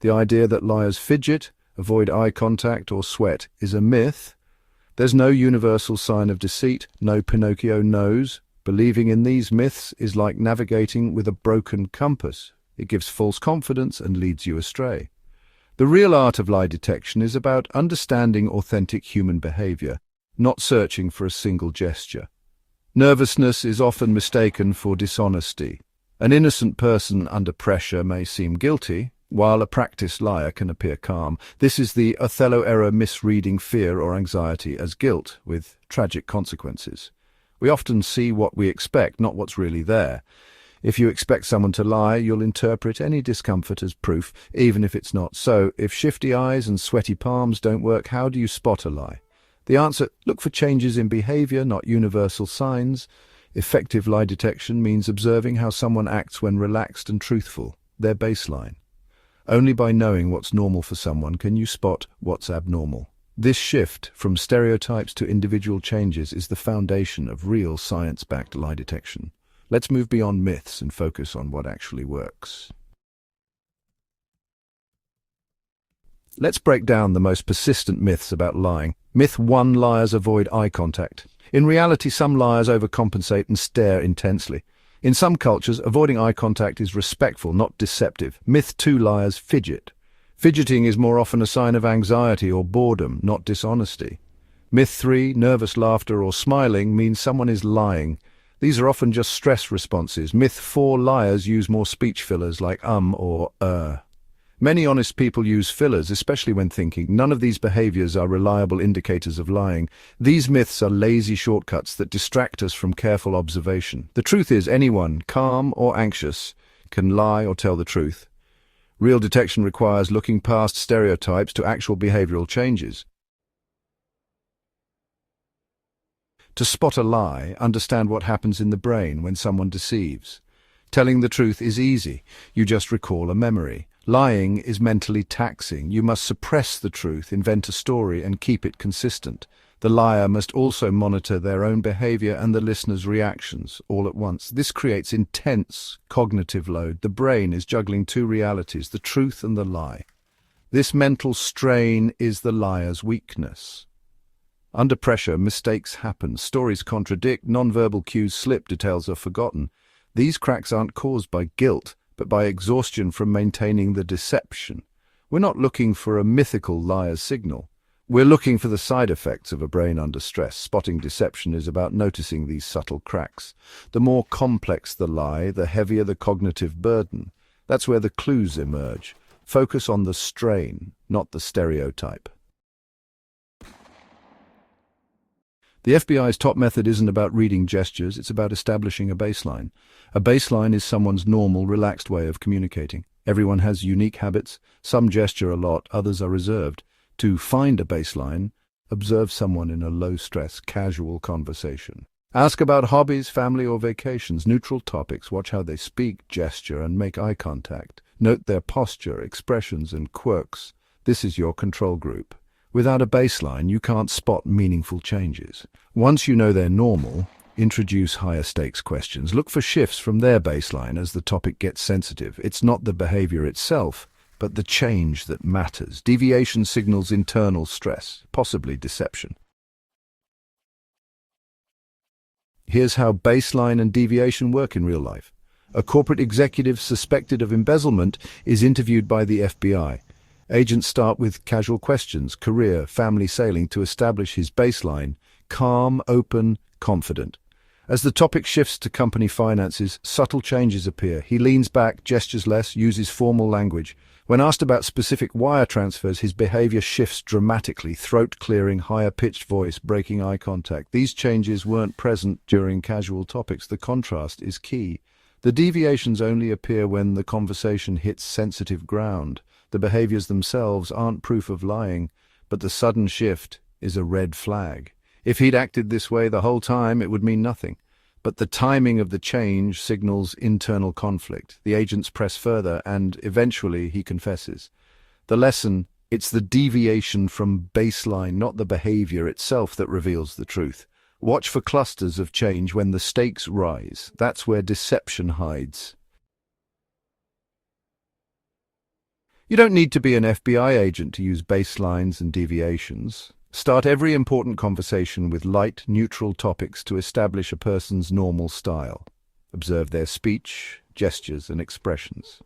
The idea that liars fidget, avoid eye contact, or sweat is a myth. There's no universal sign of deceit, no Pinocchio nose. Believing in these myths is like navigating with a broken compass. It gives false confidence and leads you astray. The real art of lie detection is about understanding authentic human behavior, not searching for a single gesture. Nervousness is often mistaken for dishonesty. An innocent person under pressure may seem guilty, while a practiced liar can appear calm. This is the Othello error, misreading fear or anxiety as guilt, with tragic consequences. We often see what we expect, not what's really there. If you expect someone to lie, you'll interpret any discomfort as proof, even if it's not so. If shifty eyes and sweaty palms don't work, how do you spot a lie? The answer: look for changes in behavior, not universal signs. Effective lie detection means observing how someone acts when relaxed and truthful, their baseline. Only by knowing what's normal for someone can you spot what's abnormal. This shift from stereotypes to individual changes is the foundation of real science-backed lie detection. Let's move beyond myths and focus on what actually works. Let's break down the most persistent myths about lying. Myth 1: liars avoid eye contact. In reality, some liars overcompensate and stare intensely. In some cultures, avoiding eye contact is respectful, not deceptive. Myth 2: liars fidget. Fidgeting is more often a sign of anxiety or boredom, not dishonesty. Myth 3: nervous laughter or smiling means someone is lying. These are often just stress responses. Myth 4: liars use more speech fillers like or Many honest people use fillers, especially when thinking. None of these behaviors are reliable indicators of lying. These myths are lazy shortcuts that distract us from careful observation. The truth is, anyone, calm or anxious, can lie or tell the truth. Real detection requires looking past stereotypes to actual behavioral changes. To spot a lie, understand what happens in the brain when someone deceives. Telling the truth is easy. You just recall a memory. Lying is mentally taxing. You must suppress the truth, invent a story, and keep it consistent. The liar must also monitor their own behavior and the listener's reactions all at once. This creates intense cognitive load. The brain is juggling two realities, the truth and the lie. This mental strain is the liar's weakness. Under pressure, mistakes happen. Stories contradict, nonverbal cues slip, details are forgotten. These cracks aren't caused by guilt, but by exhaustion from maintaining the deception. We're not looking for a mythical liar's signal. We're looking for the side effects of a brain under stress. Spotting deception is about noticing these subtle cracks. The more complex the lie, the heavier the cognitive burden. That's where the clues emerge. Focus on the strain, not the stereotype. The FBI's top method isn't about reading gestures, it's about establishing a baseline. A baseline is someone's normal, relaxed way of communicating. Everyone has unique habits. Some gesture a lot, others are reserved. To find a baseline, observe someone in a low-stress, casual conversation. Ask about hobbies, family, or vacations, neutral topics. Watch how they speak, gesture, and make eye contact. Note their posture, expressions, and quirks. This is your control group. Without a baseline, you can't spot meaningful changes. Once you know they're normal, introduce higher stakes questions. Look for shifts from their baseline as the topic gets sensitive. It's not the behavior itself, but the change that matters. Deviation signals internal stress, possibly deception. Here's how baseline and deviation work in real life. A corporate executive suspected of embezzlement is interviewed by the FBI. Agents start with casual questions, career, family, sailing, to establish his baseline: calm, open, confident. As the topic shifts to company finances, subtle changes appear. He leans back, gestures less, uses formal language. When asked about specific wire transfers, his behavior shifts dramatically, throat clearing, higher-pitched voice, breaking eye contact. These changes weren't present during casual topics. The contrast is key. The deviations only appear when the conversation hits sensitive ground. The behaviors themselves aren't proof of lying, but the sudden shift is a red flag. If he'd acted this way the whole time, it would mean nothing. But the timing of the change signals internal conflict. The agents press further, and eventually he confesses. The lesson: it's the deviation from baseline, not the behavior itself, that reveals the truth. Watch for clusters of change when the stakes rise. That's where deception hides. You don't need to be an FBI agent to use baselines and deviations. Start every important conversation with light, neutral topics to establish a person's normal style. Observe their speech, gestures, and expressions.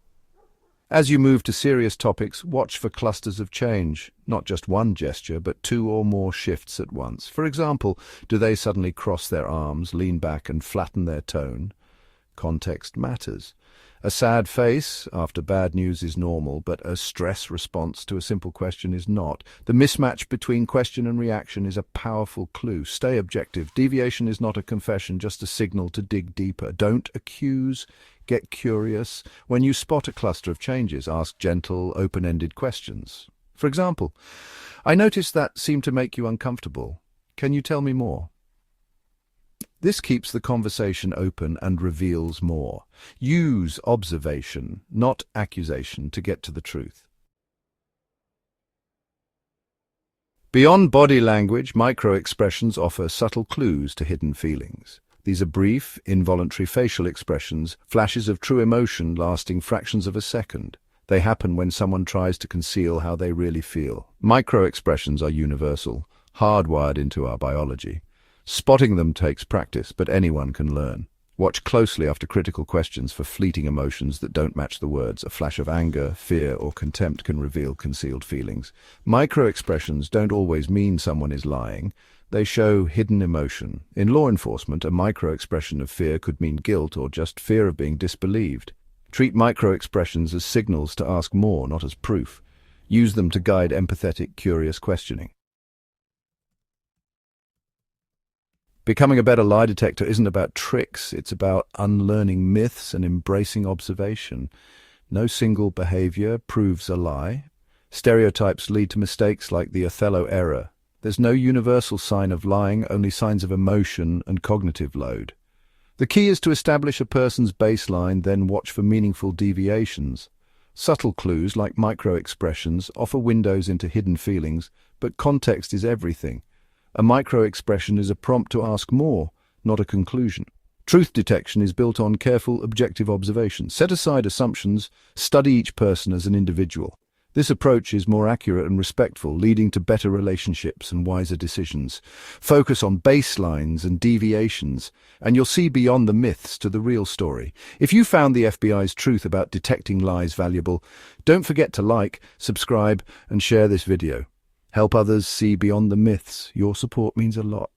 As you move to serious topics, watch for clusters of change, not just one gesture, but two or more shifts at once. For example, do they suddenly cross their arms, lean back, and flatten their tone? Context matters. A sad face after bad news is normal, but a stress response to a simple question is not. The mismatch between question and reaction is a powerful clue. Stay objective. Deviation is not a confession, just a signal to dig deeper. Don't accuse, get curious. When you spot a cluster of changes, ask gentle, open-ended questions. For example, I noticed that seemed to make you uncomfortable. Can you tell me more? This keeps the conversation open and reveals more. Use observation, not accusation, to get to the truth. Beyond body language, microexpressions offer subtle clues to hidden feelings. These are brief, involuntary facial expressions, flashes of true emotion lasting fractions of a second. They happen when someone tries to conceal how they really feel. Microexpressions are universal, hardwired into our biology. Spotting them takes practice, but anyone can learn. Watch closely after critical questions for fleeting emotions that don't match the words. A flash of anger, fear, or contempt can reveal concealed feelings. Microexpressions don't always mean someone is lying. They show hidden emotion. In law enforcement, a microexpression of fear could mean guilt or just fear of being disbelieved. Treat microexpressions as signals to ask more, not as proof. Use them to guide empathetic, curious questioning. Becoming a better lie detector isn't about tricks, it's about unlearning myths and embracing observation. No single behavior proves a lie. Stereotypes lead to mistakes like the Othello error. There's no universal sign of lying, only signs of emotion and cognitive load. The key is to establish a person's baseline, then watch for meaningful deviations. Subtle clues like microexpressions offer windows into hidden feelings, but context is everything. A microexpression is a prompt to ask more, not a conclusion. Truth detection is built on careful, objective observation. Set aside assumptions, study each person as an individual. This approach is more accurate and respectful, leading to better relationships and wiser decisions. Focus on baselines and deviations, and you'll see beyond the myths to the real story. If you found the FBI's truth about detecting lies valuable, don't forget to like, subscribe, and share this video. Help others see beyond the myths. Your support means a lot.